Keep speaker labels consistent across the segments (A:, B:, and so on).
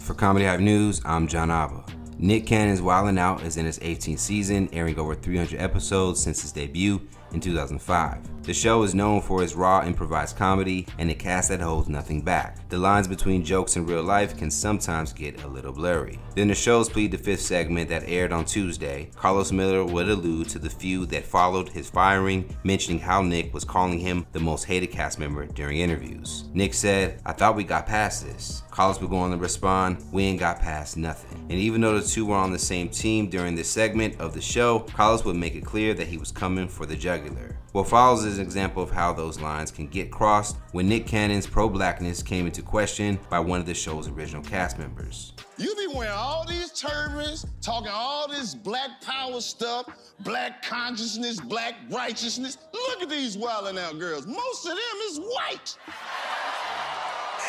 A: For Comedy Hype News, I'm John Abba. Nick Cannon's Wildin' Out is in its 18th season, airing over 300 episodes since its debut in 2005. The show is known for its raw improvised comedy and a cast that holds nothing back. The lines between jokes and real life can sometimes get a little blurry. Then the show's Plead the Fifth segment that aired on Tuesday, Karlous Miller would allude to the feud that followed his firing, mentioning how Nick was calling him the most hated cast member during interviews. Nick said, "I thought we got past this." Karlous would go on to respond, "We ain't got past nothing." And even though the two were on the same team during this segment of the show, Karlous would make it clear that he was coming for the jugular. What follows is an example of how those lines can get crossed when Nick Cannon's pro-blackness came into question by one of the show's original cast members.
B: You be wearing all these turbans, talking all this black power stuff, black consciousness, black righteousness. Look at these wildin' out girls. Most of them is white.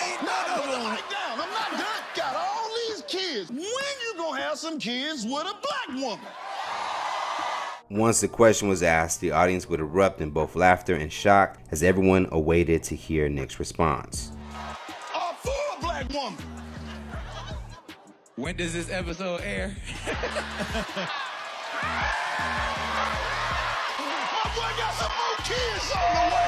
B: Ain't none of them. I'm not done. Got all these kids. When you gonna have some kids with a black woman?
A: Once the question was asked, the audience would erupt in both laughter and shock as everyone awaited to hear Nick's response.
B: For a black woman.
C: When does this episode air?
B: My boy got some more kids on the way.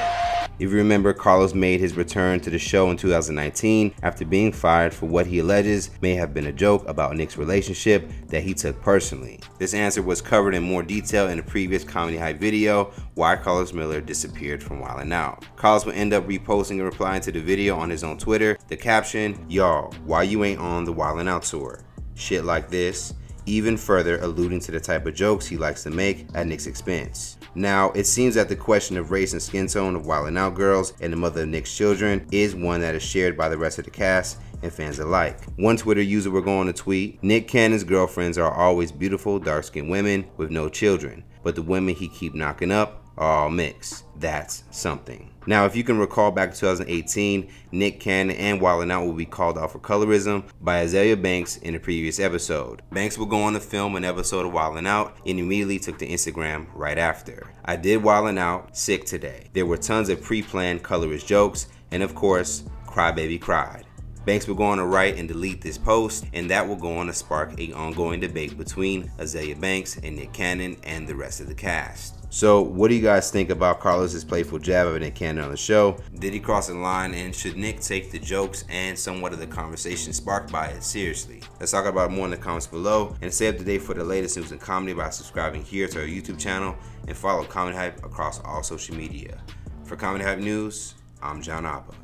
A: If you remember, Karlous made his return to the show in 2019 after being fired for what he alleges may have been a joke about Nick's relationship that he took personally. This answer was covered in more detail in a previous Comedy Hype video, Why Karlous Miller Disappeared from Wildin' Out. Karlous would end up reposting and replying to the video on his own Twitter. The caption, "Y'all, why you ain't on the Wildin' Out tour? Shit like this," even further alluding to the type of jokes he likes to make at Nick's expense. Now, it seems that the question of race and skin tone of Wildin' Out girls and the mother of Nick's children is one that is shared by the rest of the cast and fans alike. One Twitter user will go on to tweet, "Nick Cannon's girlfriends are always beautiful, dark-skinned women with no children, but the women he keep knocking up are all mixed. That's something." Now, if you can recall back to 2018, Nick Cannon and Wildin' Out will be called out for colorism by Azalea Banks in a previous episode. Banks will go on to film an episode of Wildin' Out and immediately took to Instagram right after. "I did Wildin' Out sick today. There were tons of pre-planned colorist jokes, and of course, Crybaby cried." Banks will go on to write and delete this post, and that will go on to spark an ongoing debate between Azalea Banks and Nick Cannon and the rest of the cast. So, what do you guys think about Karlous' playful jab of Nick Cannon on the show? Did he cross the line, and should Nick take the jokes and somewhat of the conversation sparked by it seriously? Let's talk about it more in the comments below, and stay up to date for the latest news and comedy by subscribing here to our YouTube channel and follow Comedy Hype across all social media. For Comedy Hype News, I'm John Abba.